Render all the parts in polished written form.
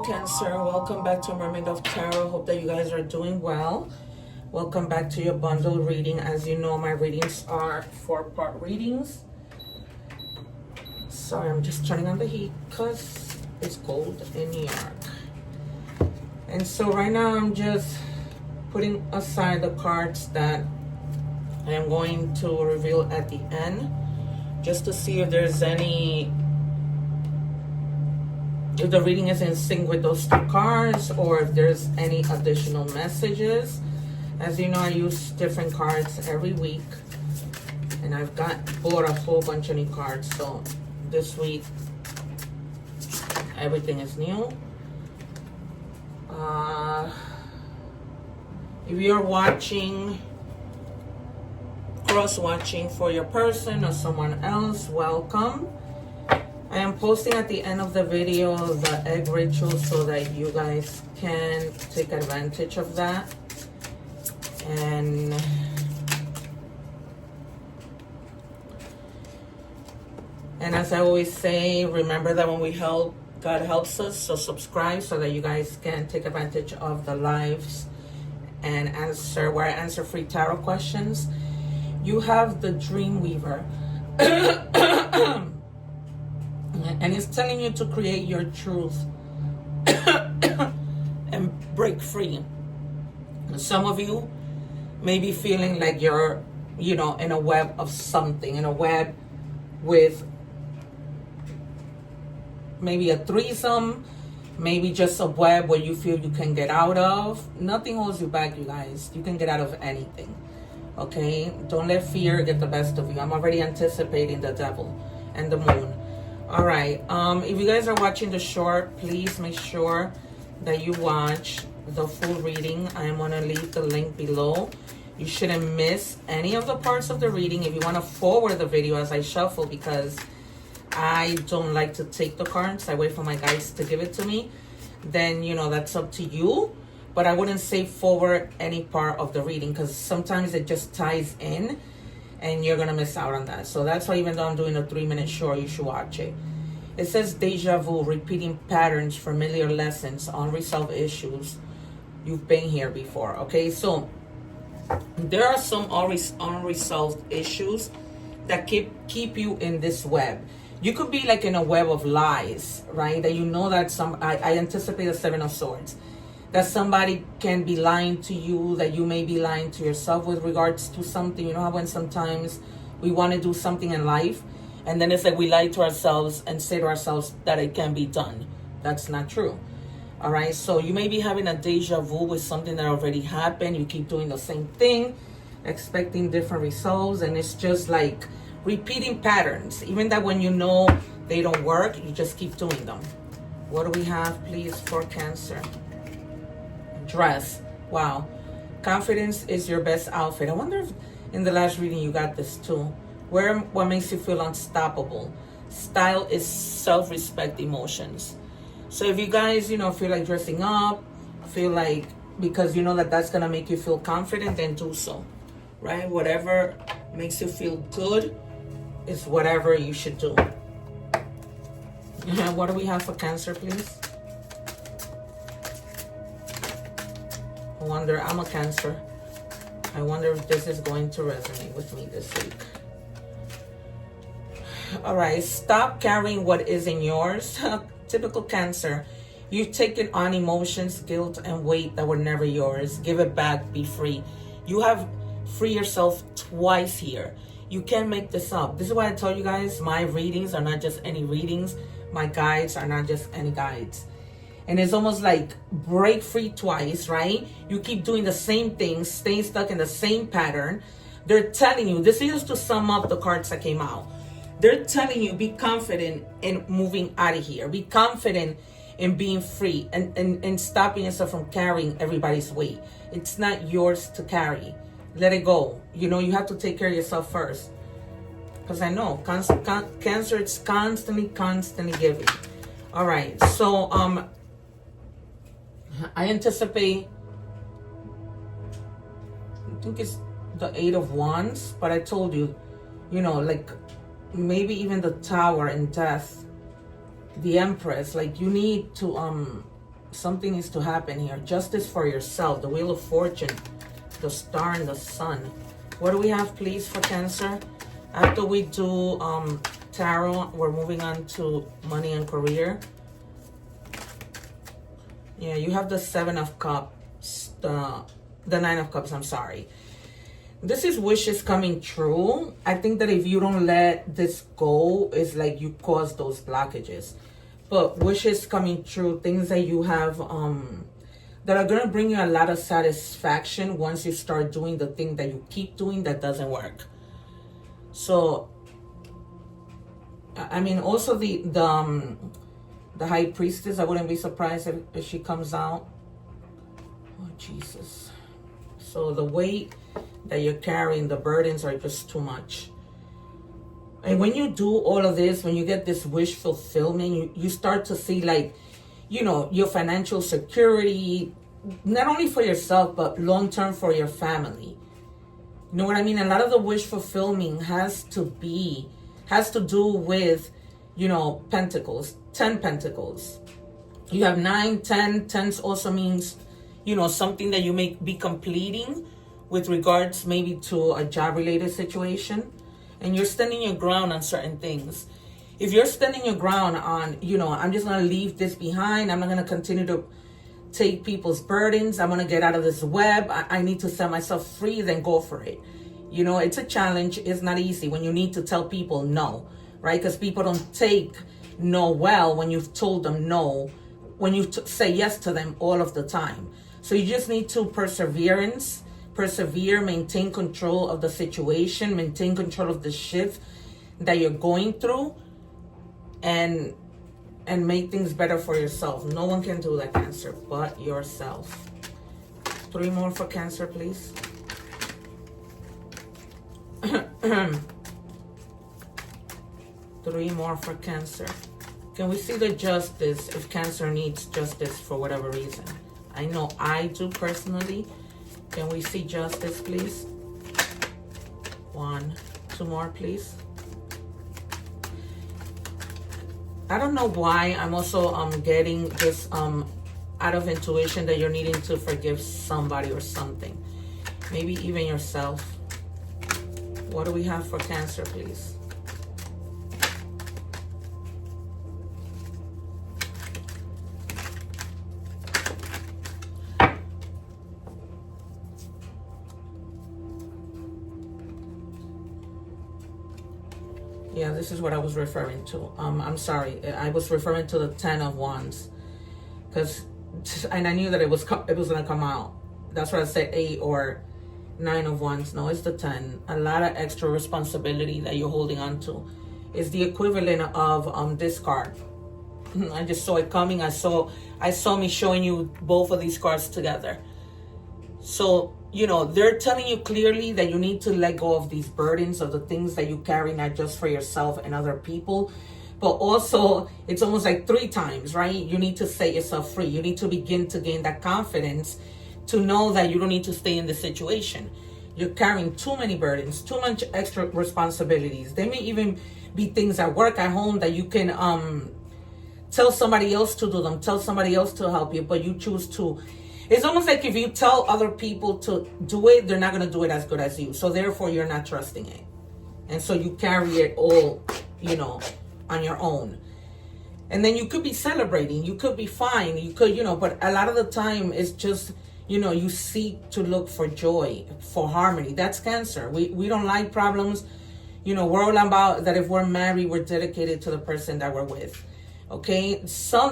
Cancer, welcome back to Mermaid of Tarot. Hope that you guys are doing well. Welcome back to your bundle reading. As you know, my readings are 4-part readings. Sorry, I'm just turning on the heat because it's cold in New York. And so right now I'm just putting aside the cards that I am going to reveal at the end, just to see if there's any, if the reading is in sync with those two cards, or if there's any additional messages. As you know, I use different cards every week, and I've bought a whole bunch of new cards. So this week, everything is new. If you're watching, cross-watching for your person or someone else, welcome. I am posting at the end of the video the egg ritual so that you guys can take advantage of that. And as I always say, remember that when we help, God helps us. So subscribe so that you guys can take advantage of the lives and answer, where I answer free tarot questions. You have the Dream Weaver. And it's telling you to create your truth and break free. Some of you may be feeling like you're, you know, in a web of something, in a web with maybe a threesome, maybe just a web where you feel you can get out of. Nothing holds you back, you guys. You can get out of anything. Okay? Don't let fear get the best of you. I'm already anticipating the devil and the moon. All right, if you guys are watching the short, please make sure that you watch the full reading. I am going to leave the link below. You shouldn't miss any of the parts of the reading. If you want to forward the video as I shuffle, because I don't like to take the cards, I wait for my guys to give it to me, then, you know, that's up to you. But I wouldn't say forward any part of the reading, because sometimes it just ties in and you're gonna miss out on that. So that's why, even though I'm doing a 3-minute short, you should watch it. It says deja vu, repeating patterns, familiar lessons, unresolved issues. You've been here before. Okay, so there are some unresolved issues that keep you in this web. You could be like in a web of lies, right? That you know that I anticipate the 7 of Swords, that somebody can be lying to you, that you may be lying to yourself with regards to something. You know how when sometimes we want to do something in life, and then it's like we lie to ourselves and say to ourselves that it can be done. That's not true. All right, so you may be having a deja vu with something that already happened. You keep doing the same thing, expecting different results, and it's just like repeating patterns. Even that when you know they don't work, you just keep doing them. What do we have, please, for Cancer? Dress. Wow. Confidence is your best outfit. I wonder if in the last reading you got this too. Wear what makes you feel unstoppable. Style is self-respect emotions. So if you guys, you know, feel like dressing up, feel like, because you know that that's gonna make you feel confident, then do so, right? Whatever makes you feel good is whatever you should do. What do we have for Cancer, please? I wonder, I'm a Cancer. I wonder if this is going to resonate with me this week. All right, stop carrying what isn't yours. Typical Cancer. You've taken on emotions, guilt, and weight that were never yours. Give it back, be free. You have free yourself twice here. You can't make this up. This is why I tell you guys, my readings are not just any readings. My guides are not just any guides. And it's almost like break free twice, right? You keep doing the same things, staying stuck in the same pattern. They're telling you, this is just to sum up the cards that came out. They're telling you, be confident in moving out of here. Be confident in being free and stopping yourself from carrying everybody's weight. It's not yours to carry. Let it go. You know, you have to take care of yourself first. Because I know, Cancer, it's constantly giving. All right, so I anticipate, I think it's the 8 of Wands, but I told you, you know, like maybe even the Tower in Death, the Empress, like you need to Something needs to happen here. Justice for yourself. The Wheel of Fortune. The Star and the Sun. What do we have, please, for Cancer? After we do tarot, we're moving on to money and career. Yeah, you have the Seven of Cups. The Nine of Cups, I'm sorry. This is wishes coming true. I think that if you don't let this go, it's like you cause those blockages. But wishes coming true, things that you have that are going to bring you a lot of satisfaction once you start doing the thing that you keep doing that doesn't work. So, I mean, also the High Priestess, I wouldn't be surprised if she comes out. Oh, Jesus. So the weight that you're carrying, the burdens are just too much. And when you do all of this, when you get this wish fulfillment, you start to see, like, you know, your financial security, not only for yourself, but long-term for your family. You know what I mean? A lot of the wish fulfillment has to do with, you know, pentacles, 10 pentacles. You have 9, 10. 10 also means, you know, something that you may be completing with regards maybe to a job-related situation. And you're standing your ground on certain things. If you're standing your ground on, you know, I'm just going to leave this behind. I'm not going to continue to take people's burdens. I'm going to get out of this web. I need to set myself free, then go for it. You know, it's a challenge. It's not easy when you need to tell people no, right? Because people don't take no well when you've told them no, when you say yes to them all of the time. So you just need to persevere, maintain control of the situation, maintain control of the shift that you're going through, and make things better for yourself. No one can do that, Cancer, but yourself. 3 more for Cancer, please. 3 more for Cancer. Can we see the justice if Cancer needs justice for whatever reason? I know I do personally. Can we see justice, please? 1, 2 more, please. I don't know why I'm also getting this out of intuition that you're needing to forgive somebody or something. Maybe even yourself. What do we have for Cancer, please? Yeah, this is what I was referring to. I'm sorry, I was referring to the 10 of Wands, and I knew that it was gonna come out. That's why I said 8 or 9 of Wands. No, it's the 10. A lot of extra responsibility that you're holding on to. It's the equivalent of this card. I just saw it coming. I saw me showing you both of these cards together. So, you know, they're telling you clearly that you need to let go of these burdens, of the things that you carry, not just for yourself and other people, but also it's almost like 3 times, right? You need to set yourself free. You need to begin to gain that confidence to know that you don't need to stay in the situation. You're carrying too many burdens, too much extra responsibilities. They may even be things at work, at home, that you can tell somebody else to do them, tell somebody else to help you, but you choose to. It's almost like if you tell other people to do it, they're not going to do it as good as you. So therefore, you're not trusting it. And so you carry it all, you know, on your own. And then you could be celebrating. You could be fine. You could, you know, but a lot of the time it's just, you know, you seek to look for joy, for harmony. That's Cancer. We don't like problems. You know, we're all about that. If we're married, we're dedicated to the person that we're with. Okay,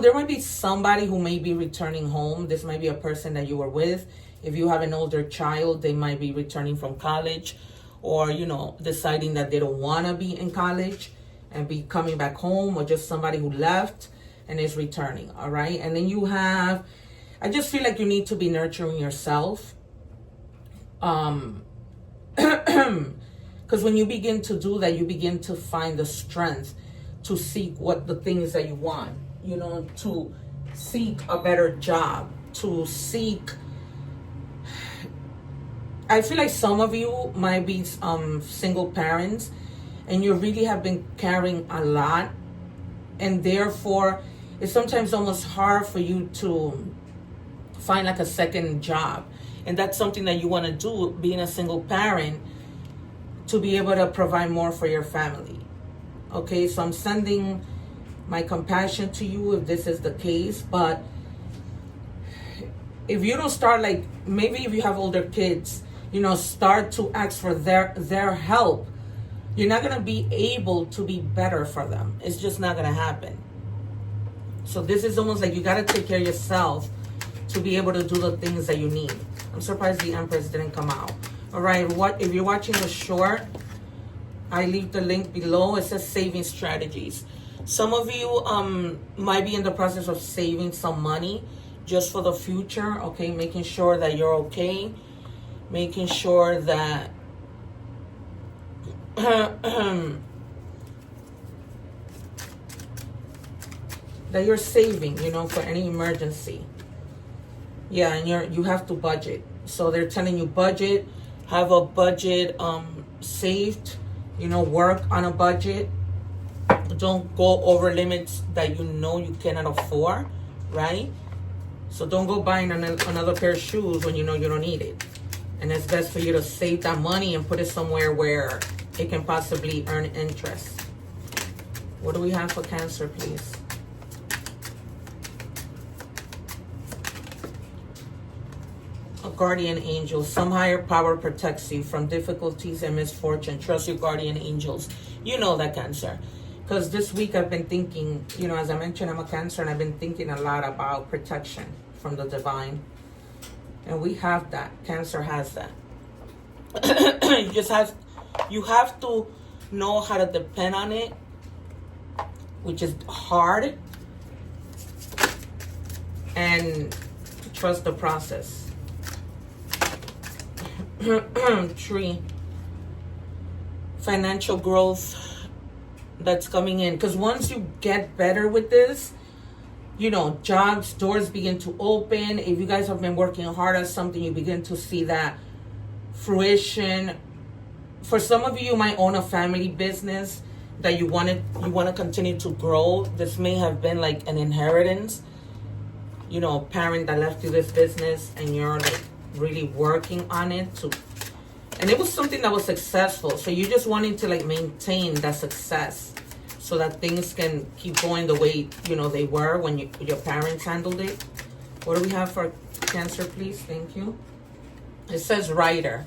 there might be somebody who may be returning home. This might be a person that you were with. If you have an older child, they might be returning from college, or, you know, deciding that they don't want to be in college and be coming back home, or just somebody who left and is returning. All right, and then you have, I just feel like you need to be nurturing yourself. Because when you begin to do that, you begin to find the strength to seek what the things that you want, you know, to seek a better job, to seek. I feel like some of you might be single parents, and you really have been carrying a lot, and therefore it's sometimes almost hard for you to find like a second job. And that's something that you want to do, being a single parent, to be able to provide more for your family. Okay, so I'm sending my compassion to you if this is the case. But if you don't start, like, maybe if you have older kids, you know, start to ask for their help, you're not going to be able to be better for them. It's just not going to happen. So this is almost like you got to take care of yourself to be able to do the things that you need. I'm surprised the Empress didn't come out. All right, if you're watching the short, I leave the link below. It says saving strategies. Some of you might be in the process of saving some money just for the future, okay? Making sure that you're okay. Making sure that that you're saving, you know, for any emergency. Yeah, and you have to budget. So they're telling you budget, have a budget saved, you know, work on a budget. Don't go over limits that you know you cannot afford, right? So don't go buying another pair of shoes when you know you don't need it. And it's best for you to save that money and put it somewhere where it can possibly earn interest. What do we have for Cancer, please? A guardian angel. Some higher power protects you from difficulties and misfortune. Trust your guardian angels. You know that, Cancer. Because this week I've been thinking, you know, as I mentioned, I'm a Cancer, and I've been thinking a lot about protection from the divine. And we have that. Cancer has that. You have to know how to depend on it, which is hard, and trust the process. Tree. Financial growth that's coming in, because once you get better with this, you know, jobs, doors begin to open. If you guys have been working hard on something, you begin to see that fruition. For some of you, you might own a family business that you want to continue to grow. This may have been like an inheritance, you know, a parent that left you this business, and you're like really working on it to, and it was something that was successful. So you just wanting to like maintain that success so that things can keep going the way, you know, they were when your parents handled it. What do we have for Cancer, please? Thank you. It says writer.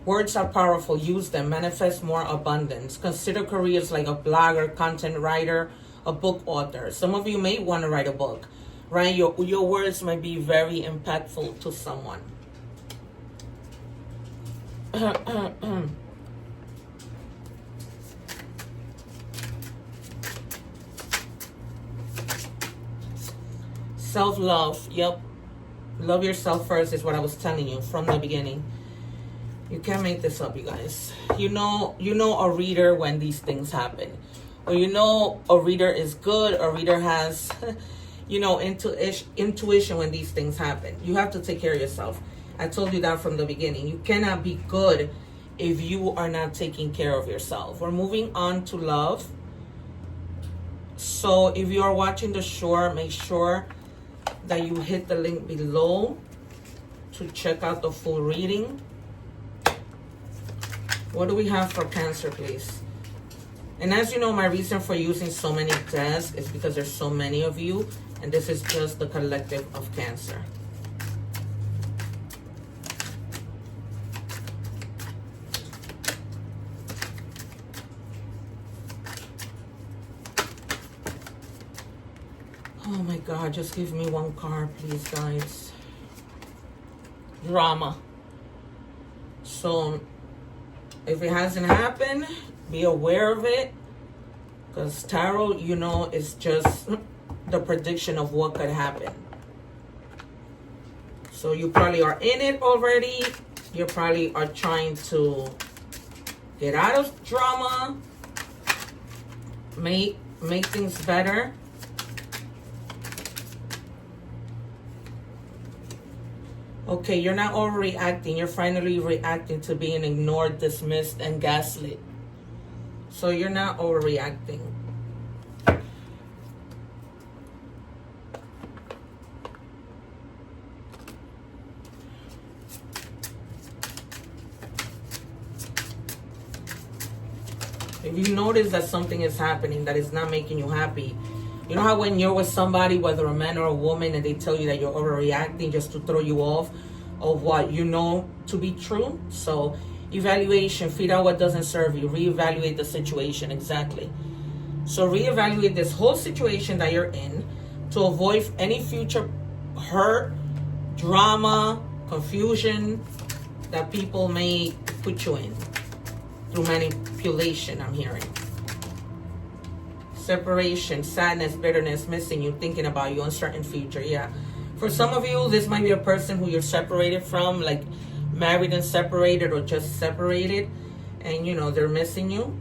Words are powerful. Use them. Manifest more abundance. Consider careers like a blogger, content writer, a book author. Some of you may want to write a book, right? Your words might be very impactful to someone. Self-love. Yep. Love yourself first is what I was telling you from the beginning. You can't make this up, you guys. You know a reader when these things happen. Or you know a reader is good. A reader has, you know, intuition when these things happen. You have to take care of yourself. I told you that from the beginning. You cannot be good if you are not taking care of yourself. We're moving on to love. So if you are watching the short, make sure that you hit the link below to check out the full reading. What do we have for Cancer, please? And as you know, my reason for using so many decks is because there's so many of you, and this is just the collective of Cancer. Oh my God, just give me one card, please, guys. Drama. So if it hasn't happened, be aware of it. Because tarot, you know, is just the prediction of what could happen. So you probably are in it already. You probably are trying to get out of drama. Make things better. Okay, you're not overreacting. You're finally reacting to being ignored, dismissed, and gaslit. So you're not overreacting. If you notice that something is happening that is not making you happy, you know how when you're with somebody, whether a man or a woman, and they tell you that you're overreacting just to throw you off of what you know to be true? So evaluation, figure out what doesn't serve you, reevaluate the situation. Exactly. So reevaluate this whole situation that you're in to avoid any future hurt, drama, confusion that people may put you in through manipulation, I'm hearing. Separation, sadness, bitterness, missing you, thinking about you, uncertain future. Yeah. For some of you, this might be a person who you're separated from, like married and separated, or just separated, and you know they're missing you.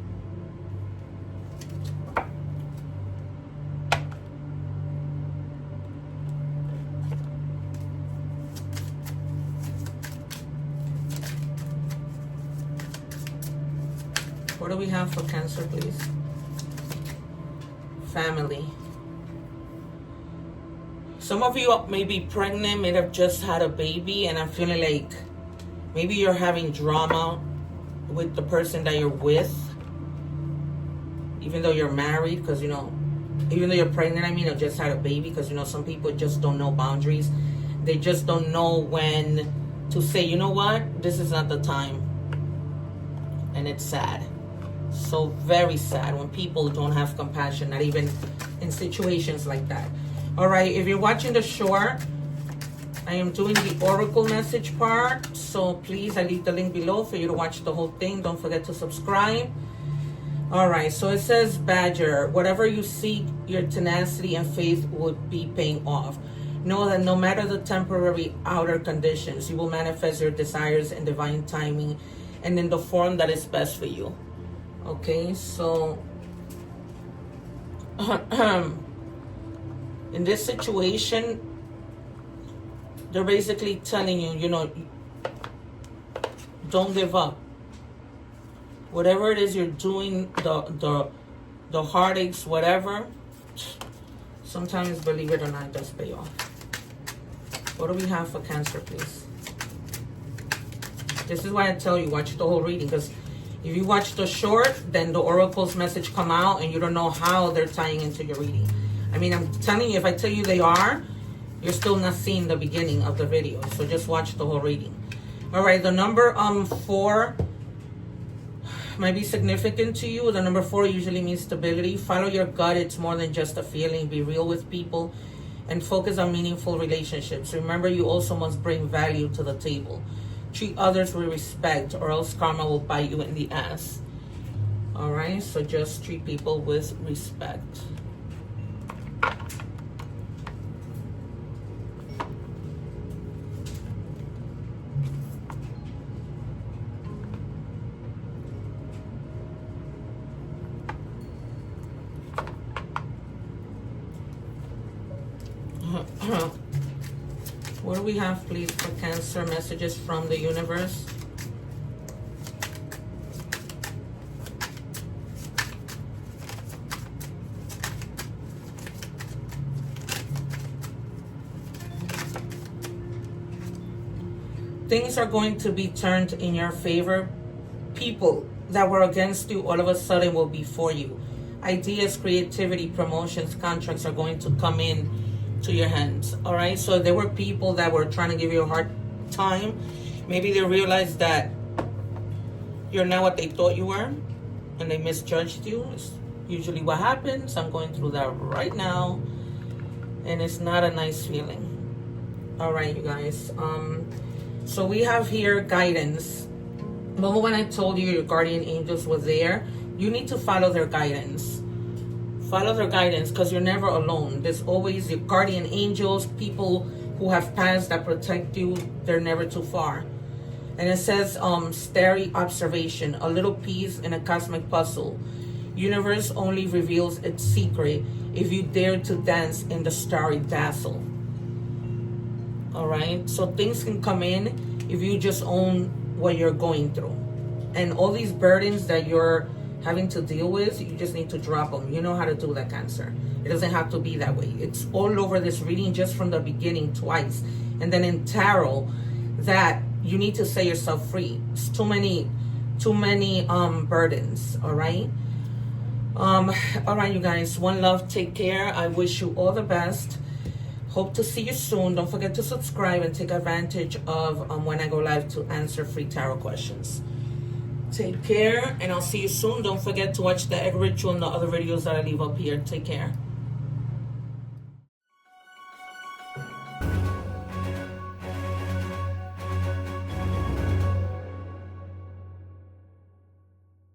What do we have for Cancer, please? Family. Some of you may be pregnant, may have just had a baby, and I'm feeling like maybe you're having drama with the person that you're with, even though you're married, because, you know, even though you're pregnant, I mean, or just had a baby, because, you know, some people just don't know boundaries. They just don't know when to say, you know what, this is not the time. And it's sad. So very sad when people don't have compassion, not even in situations like that. All right, if you're watching the short, I am doing the oracle message part, so please, I leave the link below for you to watch the whole thing. Don't forget to subscribe. All right, so it says, Badger, whatever you seek, your tenacity and faith would be paying off. Know that no matter the temporary outer conditions, you will manifest your desires in divine timing and in the form that is best for you. Okay, so in this situation, they're basically telling you, you know, don't give up. Whatever it is you're doing, the heartaches, whatever, sometimes, believe it or not, it does pay off. What do we have for Cancer, please? This is why I tell you, watch the whole reading, because if you watch the short, then the oracle's message come out and you don't know how they're tying into your reading. I mean, I'm telling you, if I tell you they are, you're still not seeing the beginning of the video. So just watch the whole reading. All right, the number 4 might be significant to you. The number 4 usually means stability. Follow your gut. It's more than just a feeling. Be real with people and focus on meaningful relationships. Remember, you also must bring value to the table. Treat others with respect, or else karma will bite you in the ass. All right, so just treat people with respect. What do we have, please, for Cancer? Messages from the universe. Things are going to be turned in your favor. People that were against you all of a sudden will be for you. Ideas, creativity, promotions, contracts are going to come in to your hands. All right, so there were people that were trying to give you a hard time. Maybe they realized that you're not what they thought you were and they misjudged you. It's usually what happens. I'm going through that right now and it's not a nice feeling. All right, you guys, so we have here guidance. Remember when I told you your guardian angels were there? You need to follow their guidance. Follow their guidance, because you're never alone. There's always your guardian angels, people who have passed that protect you. They're never too far. And it says, starry observation, a little piece in a cosmic puzzle. Universe only reveals its secret if you dare to dance in the starry dazzle. All right, so things can come in if you just own what you're going through. And all these burdens that you're having to deal with, you just need to drop them. You know how to do that, Cancer. It doesn't have to be that way. It's all over this reading, just from the beginning twice. And then in tarot, that you need to set yourself free. It's too many burdens, all right? All right, you guys, one love, take care. I wish you all the best. Hope to see you soon. Don't forget to subscribe and take advantage of when I go live to answer free tarot questions. Take care, and I'll see you soon. Don't forget to watch the egg ritual and the other videos that I leave up here. Take care.